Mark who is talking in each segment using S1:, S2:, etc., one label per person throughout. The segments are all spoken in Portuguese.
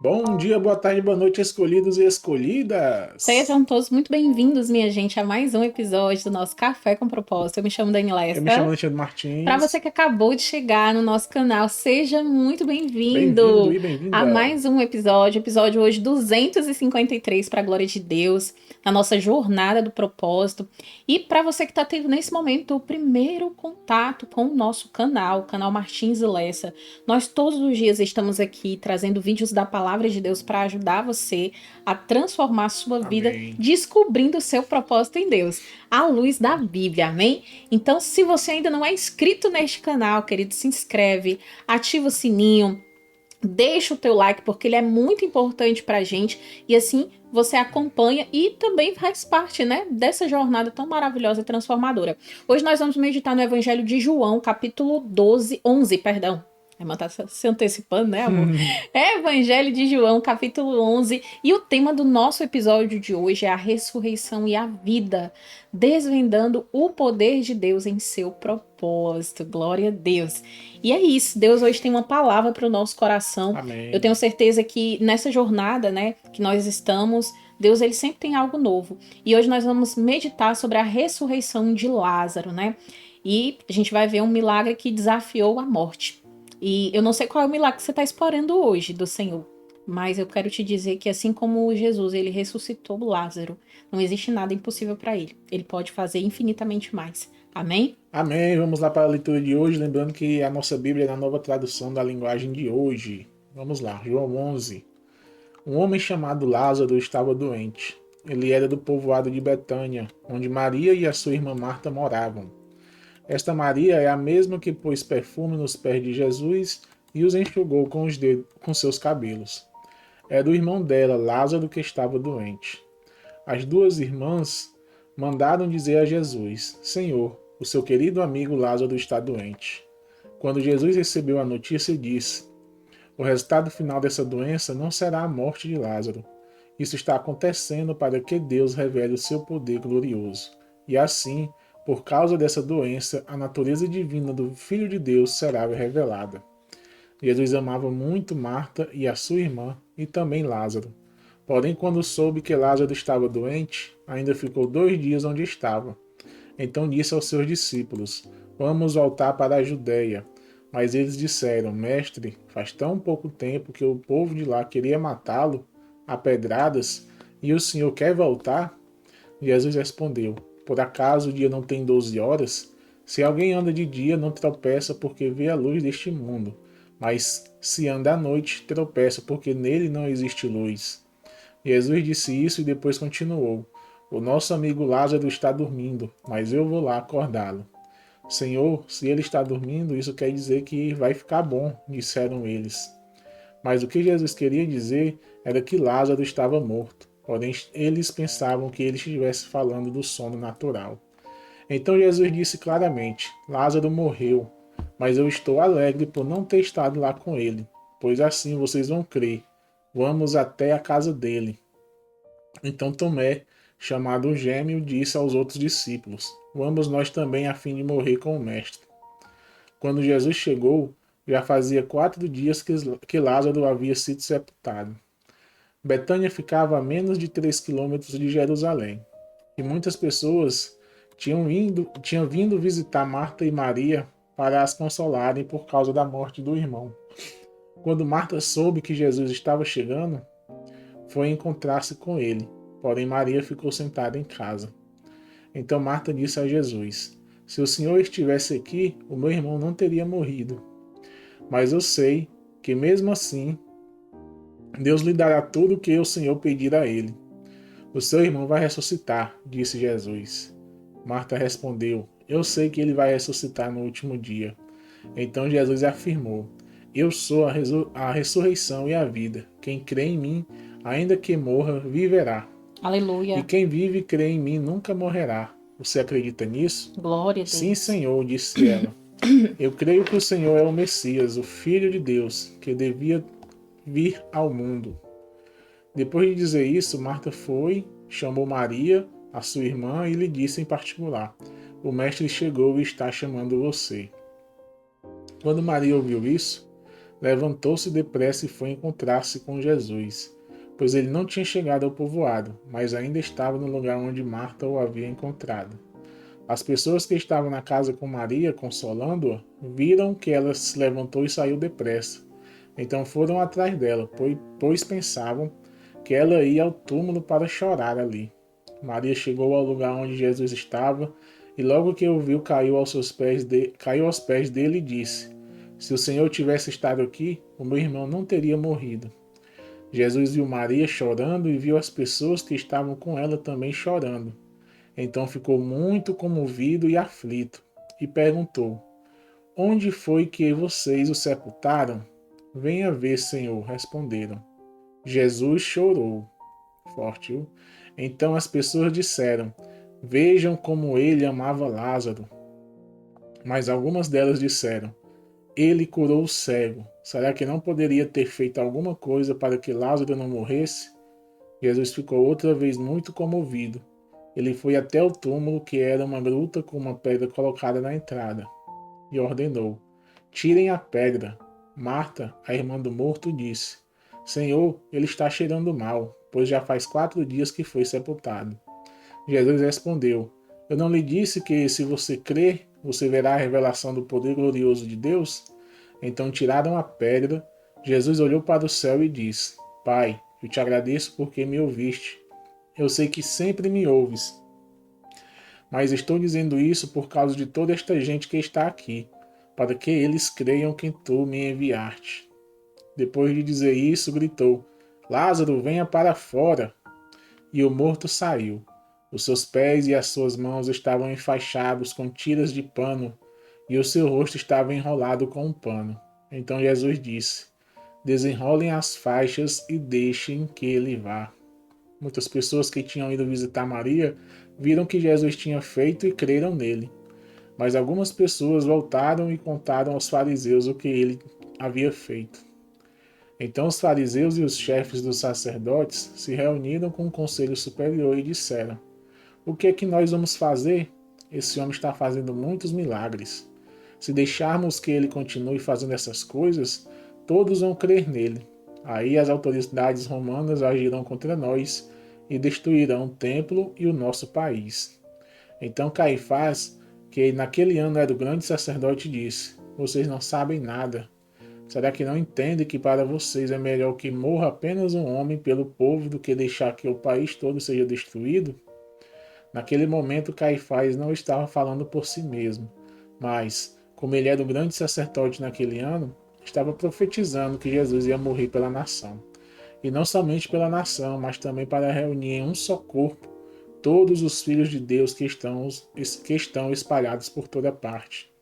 S1: Bom dia, boa tarde, boa noite, escolhidos e escolhidas.
S2: Sejam todos muito bem-vindos, minha gente, a mais um episódio do nosso Café com Propósito. Eu me chamo
S1: Eu me chamo
S2: Danilessa.
S1: Alexandre
S2: Para você
S1: Martins.
S2: que acabou de chegar no nosso canal, seja muito
S1: Bem-vindo
S2: bem-vindo
S1: e
S2: a
S1: bem-vinda.
S2: mais um episódio hoje 253 para a glória de Deus, na nossa jornada do propósito. E para você que está tendo nesse momento o primeiro contato com o nosso canal, o canal Martins e Lessa, nós todos os dias estamos aqui trazendo vídeos da palavra de Deus para ajudar você a transformar a sua vida,
S1: Amém.
S2: descobrindo o seu propósito em Deus, à luz da Bíblia, amém? Então, se você ainda não é inscrito neste canal, querido, se inscreve, ativa o sininho, deixa o teu like, porque ele é muito importante pra gente, e assim você acompanha e também faz parte, né, dessa jornada tão maravilhosa e transformadora. Hoje nós vamos meditar no Evangelho de João, capítulo 11, perdão. A irmã tá se antecipando, né, amor? É Evangelho de João, capítulo 11. E o tema do nosso episódio de hoje é a ressurreição e a vida, desvendando o poder de Deus em seu propósito. Glória a Deus. E é isso, Deus hoje tem uma palavra para o nosso coração. Eu
S1: Amém.
S2: tenho certeza que nessa jornada, né, que nós estamos, Deus ele sempre tem algo novo. E hoje nós vamos meditar sobre a ressurreição de Lázaro, né? E a gente vai ver um milagre que desafiou a morte. E eu não sei qual é o milagre que você está esperando hoje do Senhor, mas eu quero te dizer que assim como Jesus, ele ressuscitou Lázaro, não existe nada impossível para ele. Ele pode fazer infinitamente mais. Amém?
S1: Amém. Vamos lá para a leitura de hoje, lembrando que a nossa Bíblia é na nova tradução da linguagem de hoje. Vamos lá, João 11. Um homem chamado Lázaro estava doente. Ele era do povoado de Betânia, onde Maria e a sua irmã Marta moravam. Esta Maria é a mesma que pôs perfume nos pés de Jesus e os enxugou com os dedos, com seus cabelos. Era o irmão dela, Lázaro, que estava doente. As duas irmãs mandaram dizer a Jesus: Senhor, o seu querido amigo Lázaro está doente. Quando Jesus recebeu a notícia, disse: O resultado final dessa doença não será a morte de Lázaro. Isso está acontecendo para que Deus revele o seu poder glorioso. E assim, por causa dessa doença, a natureza divina do Filho de Deus será revelada. Jesus amava muito Marta e a sua irmã, e também Lázaro. Porém, quando soube que Lázaro estava doente, ainda ficou 2 dias onde estava. Então disse aos seus discípulos: Vamos voltar para a Judéia. Mas eles disseram: Mestre, faz tão pouco tempo que o povo de lá queria matá-lo a pedradas, e o senhor quer voltar? Jesus respondeu: Por acaso o dia não tem 12 horas? Se alguém anda de dia, não tropeça porque vê a luz deste mundo. Mas se anda à noite, tropeça porque nele não existe luz. Jesus disse isso e depois continuou: O nosso amigo Lázaro está dormindo, mas eu vou lá acordá-lo. Senhor, se ele está dormindo, isso quer dizer que vai ficar bom, disseram eles. Mas o que Jesus queria dizer era que Lázaro estava morto. Porém, eles pensavam que ele estivesse falando do sono natural. Então Jesus disse claramente: Lázaro morreu, mas eu estou alegre por não ter estado lá com ele, pois assim vocês vão crer. Vamos até a casa dele. Então Tomé, chamado o Gêmeo, disse aos outros discípulos: Vamos nós também a fim de morrer com o Mestre. Quando Jesus chegou, já fazia 4 dias que Lázaro havia sido sepultado. Betânia ficava a menos de 3 quilômetros de Jerusalém, e muitas pessoas tinham vindo visitar Marta e Maria para as consolarem por causa da morte do irmão. Quando Marta soube que Jesus estava chegando, foi encontrar-se com ele, porém Maria ficou sentada em casa. Então Marta disse a Jesus: Se o Senhor estivesse aqui, o meu irmão não teria morrido. Mas eu sei que mesmo assim, Deus lhe dará tudo o que o Senhor pedir a ele. O seu irmão vai ressuscitar, disse Jesus. Marta respondeu: Eu sei que ele vai ressuscitar no último dia. Então Jesus afirmou: Eu sou a ressurreição e a vida. Quem crê em mim, ainda que morra, viverá. E
S2: Aleluia.
S1: quem vive e crê em mim nunca morrerá. Você acredita nisso?
S2: Glória a
S1: Sim,
S2: Deus.
S1: Senhor, disse ela. Eu creio que o Senhor é o Messias, o Filho de Deus, que devia vir ao mundo. Depois de dizer isso, Marta foi, chamou Maria, a sua irmã, e lhe disse em particular: O mestre chegou e está chamando você. Quando Maria ouviu isso, levantou-se depressa e foi encontrar-se com Jesus, pois ele não tinha chegado ao povoado, mas ainda estava no lugar onde Marta o havia encontrado. As pessoas que estavam na casa com Maria, consolando-a, viram que ela se levantou e saiu depressa. Então foram atrás dela, pois pensavam que ela ia ao túmulo para chorar ali. Maria chegou ao lugar onde Jesus estava e logo que o viu caiu aos pés dele e disse: Se o Senhor tivesse estado aqui, o meu irmão não teria morrido. Jesus viu Maria chorando e viu as pessoas que estavam com ela também chorando. Então ficou muito comovido e aflito e perguntou: Onde foi que vocês o sepultaram? Venha ver, Senhor, responderam. Jesus chorou. Forte, viu? Então as pessoas disseram: Vejam como ele amava Lázaro. Mas algumas delas disseram: Ele curou o cego. Será que não poderia ter feito alguma coisa para que Lázaro não morresse? Jesus ficou outra vez muito comovido. Ele foi até o túmulo, que era uma gruta com uma pedra colocada na entrada, e ordenou: Tirem a pedra. Marta, a irmã do morto, disse: Senhor, ele está cheirando mal, pois já faz 4 dias que foi sepultado. Jesus respondeu: Eu não lhe disse que, se você crer, você verá a revelação do poder glorioso de Deus? Então tiraram a pedra. Jesus olhou para o céu e disse: Pai, eu te agradeço porque me ouviste. Eu sei que sempre me ouves, mas estou dizendo isso por causa de toda esta gente que está aqui, para que eles creiam que tu me enviaste. Depois de dizer isso, gritou: Lázaro, venha para fora. E o morto saiu. Os seus pés e as suas mãos estavam enfaixados com tiras de pano, e o seu rosto estava enrolado com um pano. Então Jesus disse: Desenrolem as faixas e deixem que ele vá. Muitas pessoas que tinham ido visitar Maria viram o que Jesus tinha feito e creram nele. Mas algumas pessoas voltaram e contaram aos fariseus o que ele havia feito. Então os fariseus e os chefes dos sacerdotes se reuniram com o conselho superior e disseram: O que é que nós vamos fazer? Esse homem está fazendo muitos milagres. Se deixarmos que ele continue fazendo essas coisas, todos vão crer nele. Aí as autoridades romanas agirão contra nós e destruirão o templo e o nosso país. Então Caifás, que naquele ano era o grande sacerdote, disse: Vocês não sabem nada. Será que não entendem que para vocês é melhor que morra apenas um homem pelo povo do que deixar que o país todo seja destruído? Naquele momento, Caifás não estava falando por si mesmo, mas, como ele era o grande sacerdote naquele ano, estava profetizando que Jesus ia morrer pela nação. E não somente pela nação, mas também para reunir em um só corpo todos os filhos de Deus que estão espalhados por toda parte.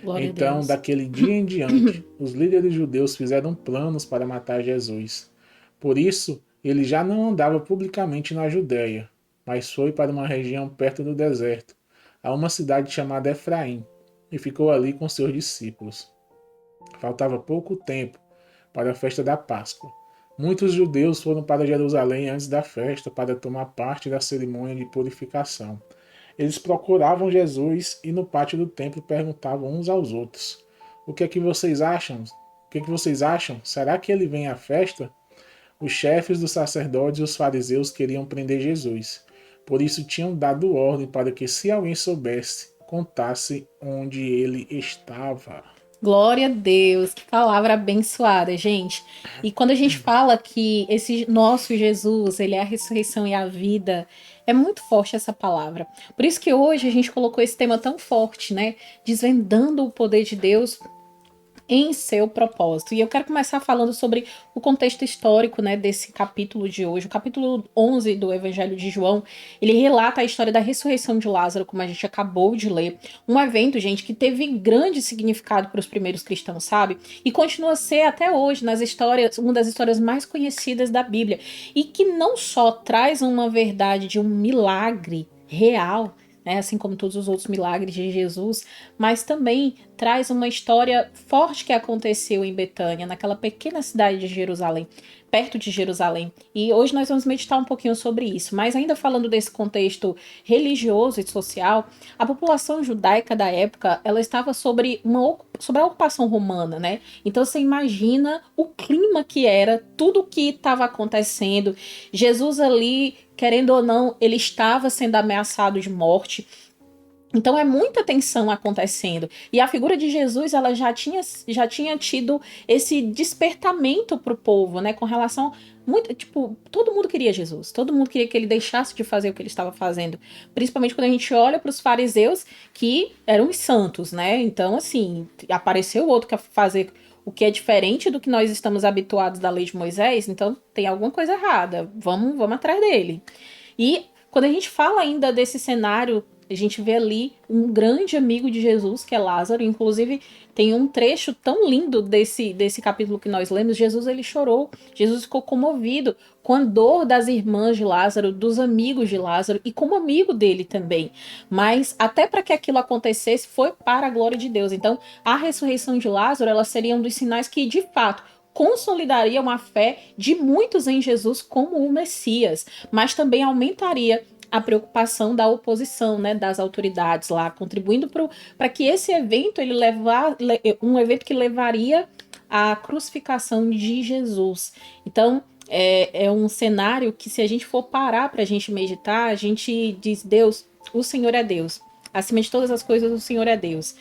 S2: Glória a
S1: Então,
S2: Deus.
S1: daquele dia em diante, os líderes judeus fizeram planos para matar Jesus. Por isso, ele já não andava publicamente na Judéia, mas foi para uma região perto do deserto, a uma cidade chamada Efraim, e ficou ali com seus discípulos. Faltava pouco tempo para a festa da Páscoa. Muitos judeus foram para Jerusalém antes da festa para tomar parte da cerimônia de purificação. Eles procuravam Jesus e no pátio do templo perguntavam uns aos outros: O que é que vocês acham? O que é que vocês acham? Será que ele vem à festa? Os chefes dos sacerdotes e os fariseus queriam prender Jesus. Por isso tinham dado ordem para que, se alguém soubesse, contasse onde ele estava.
S2: Glória a Deus, que palavra abençoada, gente. E quando a gente fala que esse nosso Jesus, ele é a ressurreição e a vida, é muito forte essa palavra. Por isso que hoje a gente colocou esse tema tão forte, né? Desvendando o poder de Deus em seu propósito. E eu quero começar falando sobre o contexto histórico, né, desse capítulo de hoje. O capítulo 11 do Evangelho de João, ele relata a história da ressurreição de Lázaro, como a gente acabou de ler. Um evento, gente, que teve grande significado para os primeiros cristãos, sabe? E continua a ser até hoje, nas histórias, uma das histórias mais conhecidas da Bíblia. E que não só traz uma verdade de um milagre real, né, assim como todos os outros milagres de Jesus, mas também traz uma história forte que aconteceu em Betânia, naquela pequena cidade de Jerusalém, perto de Jerusalém. E hoje nós vamos meditar um pouquinho sobre isso. Mas ainda falando desse contexto religioso e social, a população judaica da época, ela estava sobre a ocupação romana, né? Então você imagina o clima que era, tudo o que estava acontecendo. Jesus ali, querendo ou não, ele estava sendo ameaçado de morte. Então é muita tensão acontecendo. E a figura de Jesus, ela já tinha tido esse despertamento pro povo, né? Com relação muito, tipo, todo mundo queria Jesus. Todo mundo queria que ele deixasse de fazer o que ele estava fazendo. Principalmente quando a gente olha para os fariseus, que eram os santos, né? Então, assim, apareceu outro que fazer o que é diferente do que nós estamos habituados da lei de Moisés, então tem alguma coisa errada. Vamos atrás dele. E quando a gente fala ainda desse cenário, a gente vê ali um grande amigo de Jesus, que é Lázaro. Inclusive, tem um trecho tão lindo desse capítulo que nós lemos. Jesus, ele chorou. Jesus ficou comovido com a dor das irmãs de Lázaro, dos amigos de Lázaro e como amigo dele também. Mas até para que aquilo acontecesse, foi para a glória de Deus. Então, a ressurreição de Lázaro, ela seria um dos sinais que, de fato, consolidaria uma fé de muitos em Jesus como o Messias, mas também aumentaria a preocupação da oposição, né, das autoridades lá, contribuindo para que esse evento um evento que levaria à crucificação de Jesus. Então, é um cenário que, se a gente for parar para a gente meditar, a gente diz: Deus, o Senhor é Deus. Acima de todas as coisas, o Senhor é Deus.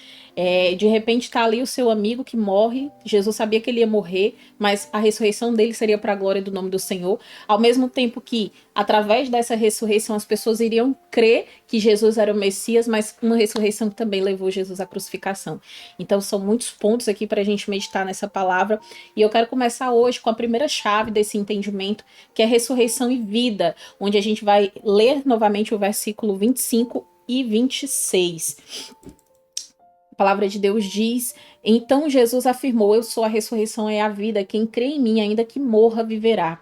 S2: De repente está ali o seu amigo que morre. Jesus sabia que ele ia morrer, mas a ressurreição dele seria para a glória do nome do Senhor. Ao mesmo tempo que, através dessa ressurreição, as pessoas iriam crer que Jesus era o Messias, mas uma ressurreição que também levou Jesus à crucificação. Então são muitos pontos aqui para a gente meditar nessa palavra. E eu quero começar hoje com a primeira chave desse entendimento, que é ressurreição e vida, onde a gente vai ler novamente o versículo 25 e 26. A palavra de Deus diz: então Jesus afirmou: eu sou a ressurreição e a vida, quem crê em mim, ainda que morra, viverá.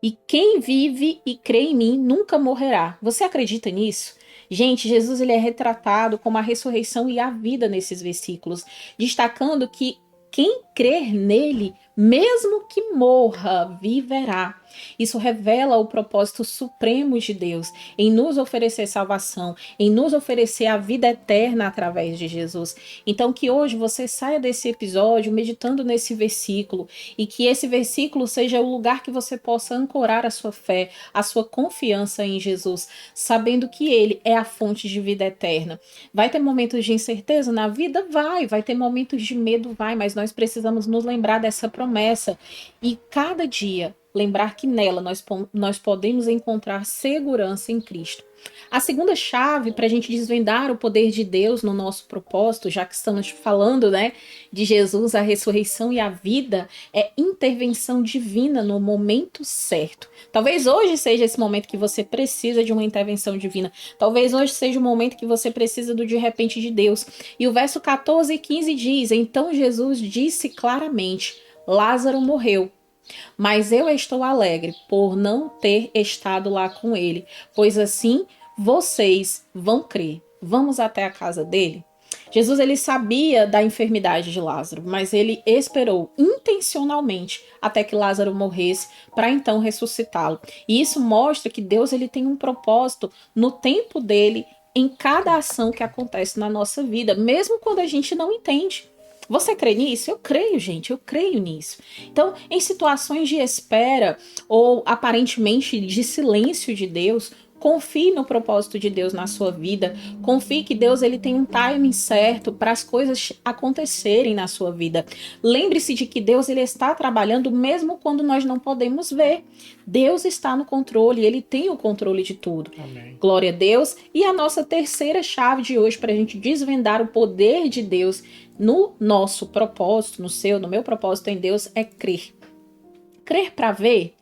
S2: E quem vive e crê em mim nunca morrerá. Você acredita nisso? Gente, Jesus, ele é retratado como a ressurreição e a vida nesses versículos, destacando que quem crer nele, mesmo que morra, viverá. Isso revela o propósito supremo de Deus em nos oferecer salvação, em nos oferecer a vida eterna através de Jesus. Então, que hoje você saia desse episódio meditando nesse versículo, e que esse versículo seja o lugar que você possa ancorar a sua fé, a sua confiança em Jesus, sabendo que ele é a fonte de vida eterna. Vai ter momentos de incerteza na vida? Vai ter momentos de medo? Mas nós precisamos nos lembrar dessa promessa e cada dia lembrar que nela nós podemos encontrar segurança em Cristo. A segunda chave para a gente desvendar o poder de Deus no nosso propósito, já que estamos falando, né, de Jesus, a ressurreição e a vida, é intervenção divina no momento certo. Talvez hoje seja esse momento que você precisa de uma intervenção divina. Talvez hoje seja o momento que você precisa do de repente de Deus. E o verso 14 e 15 diz: então Jesus disse claramente: Lázaro morreu, mas eu estou alegre por não ter estado lá com ele, pois assim vocês vão crer. Vamos até a casa dele? Jesus, ele sabia da enfermidade de Lázaro, mas ele esperou intencionalmente até que Lázaro morresse para então ressuscitá-lo. E isso mostra que Deus, ele tem um propósito no tempo dele em cada ação que acontece na nossa vida, mesmo quando a gente não entende. Você crê nisso? Eu creio, gente, eu creio nisso. Então, em situações de espera ou aparentemente de silêncio de Deus, confie no propósito de Deus na sua vida. Confie que Deus, ele tem um timing certo para as coisas acontecerem na sua vida. Lembre-se de que Deus, ele está trabalhando mesmo quando nós não podemos ver. Deus está no controle, ele tem o controle de tudo.
S1: Amém.
S2: Glória a Deus. E a nossa terceira chave de hoje para a gente desvendar o poder de Deus no nosso propósito, no meu propósito em Deus, é crer. Crer para ver?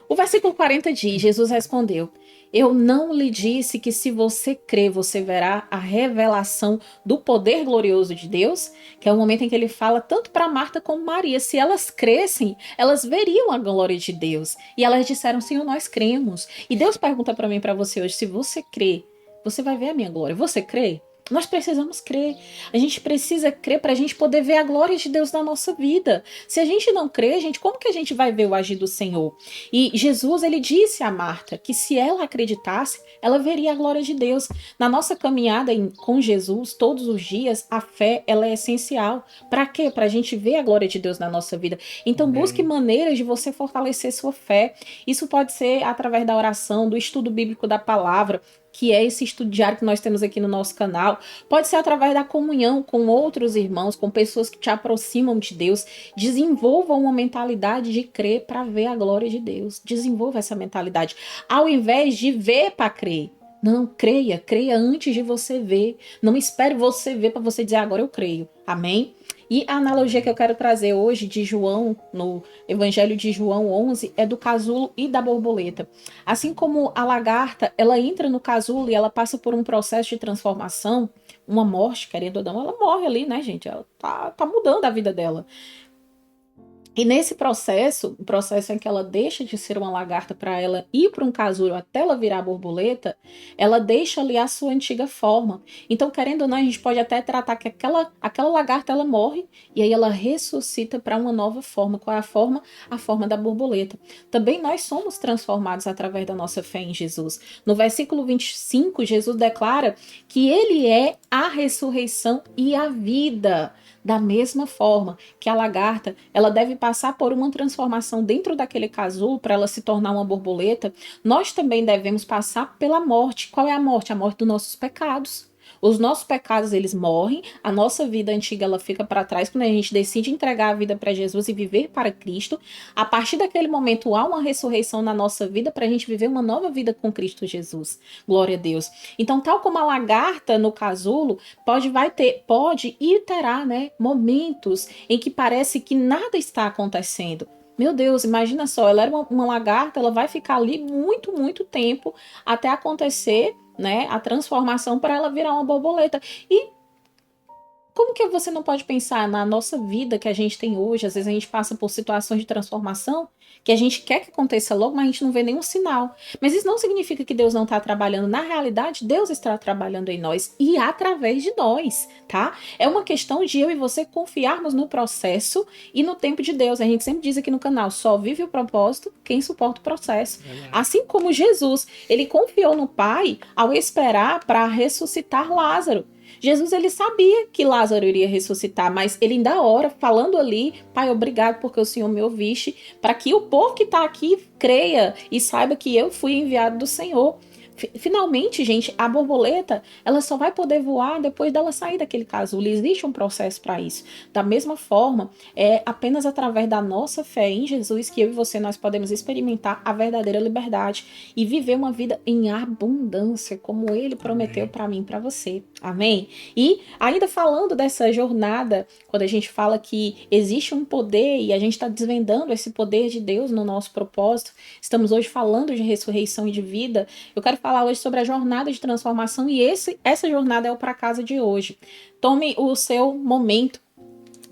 S2: O versículo 40 diz: Jesus respondeu: eu não lhe disse que se você crer, você verá a revelação do poder glorioso de Deus? Que é o momento em que ele fala tanto para Marta como Maria. Se elas crescem, elas veriam a glória de Deus. E elas disseram: Senhor, nós cremos. E Deus pergunta para mim e para você hoje: se você crê, você vai ver a minha glória. Você crê? Nós precisamos crer. A gente precisa crer para a gente poder ver a glória de Deus na nossa vida. Se a gente não crer, gente, como que a gente vai ver o agir do Senhor? E Jesus, ele disse a Marta que se ela acreditasse, ela veria a glória de Deus. Na nossa caminhada com Jesus, todos os dias, a fé, ela é essencial. Para quê? Para a gente ver a glória de Deus na nossa vida. Então, busque
S1: Amém.
S2: maneiras de você fortalecer sua fé. Isso pode ser através da oração, do estudo bíblico da palavra, que é esse estudo diário que nós temos aqui no nosso canal. Pode ser através da comunhão com outros irmãos, com pessoas que te aproximam de Deus. Desenvolva uma mentalidade de crer para ver a glória de Deus. Desenvolva essa mentalidade. Ao invés de ver para crer. Não, creia antes de você ver. Não espere você ver para você dizer agora eu creio. Amém? E a analogia que eu quero trazer hoje de João, no Evangelho de João 11, é do casulo e da borboleta. Assim como a lagarta, ela entra no casulo e ela passa por um processo de transformação, uma morte, querendo ou não, ela morre ali, né, gente? Ela tá mudando a vida dela. E nesse processo, o processo em que ela deixa de ser uma lagarta para ela ir para um casulo até ela virar borboleta, ela deixa ali a sua antiga forma. Então, querendo ou não, a gente pode até tratar que aquela lagarta ela morre e aí ela ressuscita para uma nova forma. Qual é a forma? A forma da borboleta. Também nós somos transformados através da nossa fé em Jesus. No versículo 25, Jesus declara que ele é a ressurreição e a vida. Da mesma forma que a lagarta, ela deve passar por uma transformação dentro daquele casulo para ela se tornar uma borboleta, nós também devemos passar pela morte. Qual é a morte? A morte dos nossos pecados. Os nossos pecados, eles morrem, a nossa vida antiga, ela fica para trás quando a gente decide entregar a vida para Jesus e viver para Cristo. A partir daquele momento, há uma ressurreição na nossa vida para a gente viver uma nova vida com Cristo Jesus. Glória a Deus. Então, tal como a lagarta no casulo, pode e terá, né, momentos em que parece que nada está acontecendo. Meu Deus, imagina só, ela era uma lagarta, ela vai ficar ali muito, muito tempo até acontecer, né, a transformação para ela virar uma borboleta. E como que você não pode pensar na nossa vida que a gente tem hoje? Às vezes a gente passa por situações de transformação que a gente quer que aconteça logo, mas a gente não vê nenhum sinal. Mas isso não significa que Deus não está trabalhando. Na realidade, Deus está trabalhando em nós e através de nós, tá? É uma questão de eu e você confiarmos no processo e no tempo de Deus. A gente sempre diz aqui no canal, só vive o propósito quem suporta o processo. Assim como Jesus, ele confiou no Pai ao esperar para ressuscitar Lázaro. Jesus, ele sabia que Lázaro iria ressuscitar, mas ele ainda ora, falando ali, Pai, obrigado porque o Senhor me ouviste, para que o povo que está aqui creia e saiba que eu fui enviado do Senhor. Finalmente, gente, a borboleta, ela só vai poder voar depois dela sair daquele casulo. Existe um processo para isso. Da mesma forma, é apenas através da nossa fé em Jesus que eu e você nós podemos experimentar a verdadeira liberdade e viver uma vida em abundância, como ele prometeu para mim e para você. Amém? E ainda falando dessa jornada, quando a gente fala que existe um poder e a gente está desvendando esse poder de Deus no nosso propósito, estamos hoje falando de ressurreição e de vida, eu quero falar hoje sobre a jornada de transformação e essa jornada é o para casa de hoje. Tome o seu momento.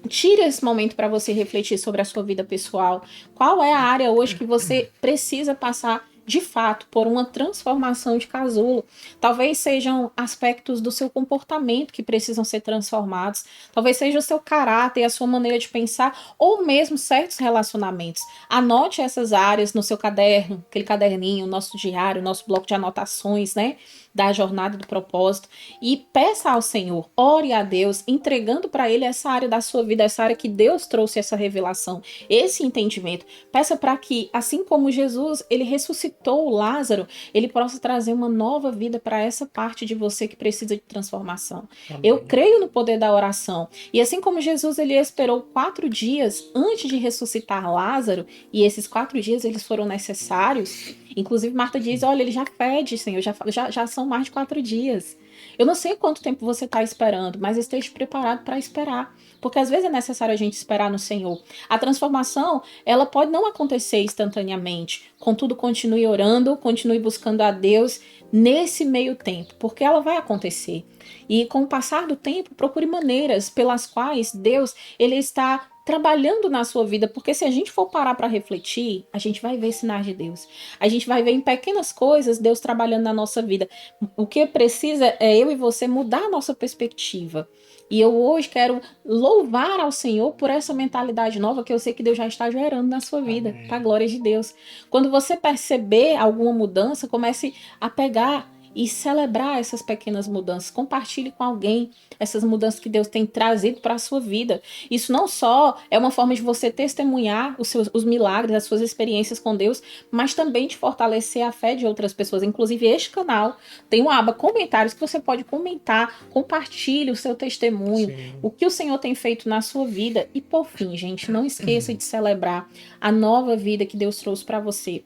S2: Tire esse momento para você refletir sobre a sua vida pessoal. Qual é a área hoje que você precisa passar de fato por uma transformação de casulo? Talvez sejam aspectos do seu comportamento que precisam ser transformados. Talvez seja o seu caráter, a sua maneira de pensar, ou mesmo certos relacionamentos. Anote essas áreas no seu caderno, aquele caderninho, nosso diário, nosso bloco de anotações, né? Da jornada do propósito, e peça ao Senhor, ore a Deus, entregando para Ele essa área da sua vida, essa área que Deus trouxe essa revelação, esse entendimento. Peça para que, assim como Jesus, ele ressuscitou Lázaro, ele possa trazer uma nova vida para essa parte de você que precisa de transformação.
S1: Amém.
S2: Eu creio no poder da oração, e assim como Jesus, ele esperou 4 dias antes de ressuscitar Lázaro, e esses 4 dias eles foram necessários. Inclusive, Marta diz, olha, ele já pede, Senhor, já são mais de 4 dias. Eu não sei quanto tempo você está esperando, mas esteja preparado para esperar. Porque às vezes é necessário a gente esperar no Senhor. A transformação, ela pode não acontecer instantaneamente. Contudo, continue orando, continue buscando a Deus nesse meio tempo, porque ela vai acontecer. E com o passar do tempo, procure maneiras pelas quais Deus, ele está trabalhando na sua vida, porque se a gente for parar para refletir, a gente vai ver sinais de Deus. A gente vai ver em pequenas coisas Deus trabalhando na nossa vida. O que precisa é eu e você mudar a nossa perspectiva. E eu hoje quero louvar ao Senhor por essa mentalidade nova que eu sei que Deus já está gerando na sua vida, para a glória de Deus. Quando você perceber alguma mudança, comece a pegar e celebrar essas pequenas mudanças. Compartilhe com alguém essas mudanças que Deus tem trazido para a sua vida. Isso não só é uma forma de você testemunhar os milagres, as suas experiências com Deus, mas também de fortalecer a fé de outras pessoas. Inclusive, este canal tem uma aba comentários que você pode comentar, compartilhe o seu testemunho,
S1: Sim.
S2: o que o Senhor tem feito na sua vida. E por fim, gente, não esqueça de celebrar a nova vida que Deus trouxe para você.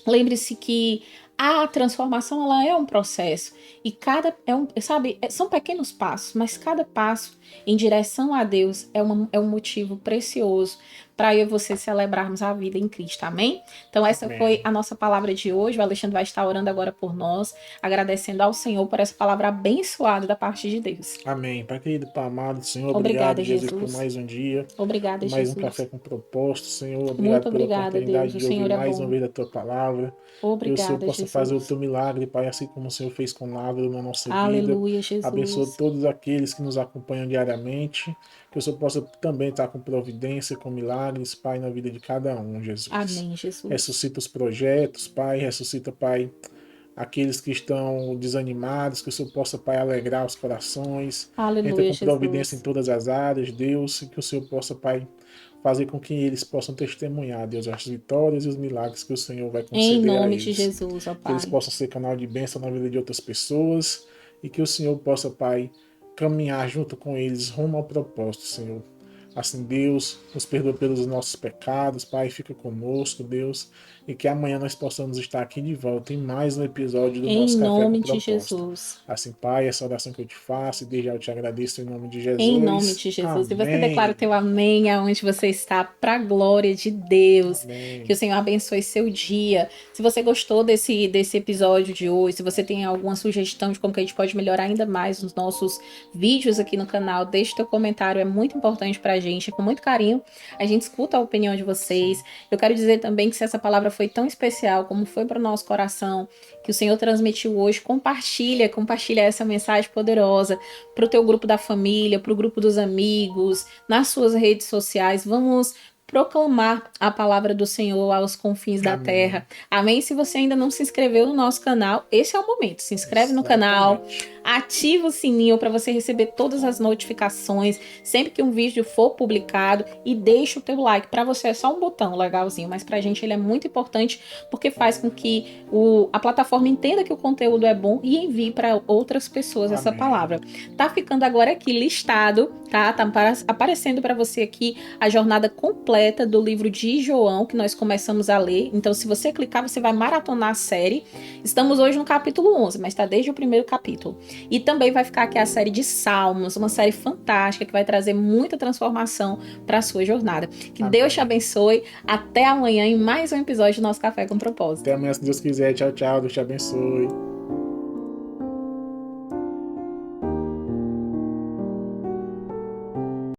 S2: Lembre-se que a transformação ela é um processo e são pequenos passos, mas cada passo em direção a Deus é um motivo precioso para eu e você celebrarmos a vida em Cristo, amém? Então essa foi a nossa palavra de hoje. O Alexandre vai estar orando agora por nós, agradecendo ao Senhor por essa palavra abençoada da parte de Deus.
S1: Amém. Pai querido, Pai amado, Senhor,
S2: Obrigada,
S1: obrigado, Jesus, por
S2: Jesus.
S1: mais um dia.
S2: Obrigada,
S1: Por mais
S2: Jesus.
S1: um café com propósito, Senhor. Obrigado
S2: Muito
S1: pela
S2: obrigada,
S1: oportunidade
S2: Deus. O
S1: de ouvir
S2: Senhor é
S1: mais
S2: bom.
S1: uma vez a Tua palavra. Que o
S2: Obrigada,
S1: Senhor possa
S2: Jesus.
S1: fazer o Teu milagre, Pai, assim como o Senhor fez com Lázaro na nossa vida.
S2: Aleluia, Jesus.
S1: Abençoa todos aqueles que nos acompanham diariamente. Que o Senhor possa também estar com providência, com milagres, Pai, na vida de cada um, Jesus.
S2: Amém, Jesus.
S1: Ressuscita os projetos, Pai. Ressuscita, Pai, aqueles que estão desanimados. Que o Senhor possa, Pai, alegrar os corações.
S2: Aleluia,
S1: Entra com
S2: Jesus.
S1: providência em todas as áreas, Deus. E que o Senhor possa, Pai, fazer com que eles possam testemunhar, Deus, as vitórias e os milagres que o Senhor vai conceder
S2: Em nome
S1: a eles.
S2: de Jesus, ó
S1: Que
S2: Pai.
S1: eles possam ser canal de bênção na vida de outras pessoas e que o Senhor possa, Pai, caminhar junto com eles rumo ao propósito, Senhor. Assim, Deus, nos perdoa pelos nossos pecados, Pai, fica conosco, Deus, e que amanhã nós possamos estar aqui de volta em mais um episódio do
S2: Em
S1: nosso Café
S2: nome
S1: com
S2: de
S1: Propósito.
S2: Jesus.
S1: Assim, Pai, essa oração que eu te faço, e desde já eu te agradeço em nome de Jesus.
S2: Em nome de Jesus.
S1: Amém.
S2: E você declara o teu amém aonde você está, para a glória de Deus.
S1: Amém.
S2: Que o Senhor abençoe seu dia. Se você gostou desse episódio de hoje, se você tem alguma sugestão de como que a gente pode melhorar ainda mais os nossos vídeos aqui no canal, deixe teu comentário, é muito importante pra gente, com muito carinho. A gente escuta a opinião de vocês. Eu quero dizer também que se essa palavra foi tão especial como foi para o nosso coração, que o Senhor transmitiu hoje, compartilha essa mensagem poderosa para o teu grupo da família, para o grupo dos amigos, nas suas redes sociais. Vamos proclamar a palavra do Senhor aos confins da terra. Amém? Se você ainda não se inscreveu no nosso canal, esse é o momento. Se inscreve no canal, ativa o sininho para você receber todas as notificações sempre que um vídeo for publicado e deixa o teu like. Para você é só um botão legalzinho, mas pra gente ele é muito importante porque faz com que a plataforma entenda que o conteúdo é bom e envie para outras pessoas essa palavra. Tá ficando agora aqui listado, tá? Tá aparecendo para você aqui a jornada completa do livro de João, que nós começamos a ler. Então, se você clicar, você vai maratonar a série. Estamos hoje no capítulo 11, mas está desde o primeiro capítulo. E também vai ficar aqui a série de Salmos, uma série fantástica que vai trazer muita transformação para a sua jornada. Que Deus te abençoe. Até amanhã em mais um episódio do nosso Café com Propósito.
S1: Até amanhã, se Deus quiser. Tchau, tchau. Deus te abençoe.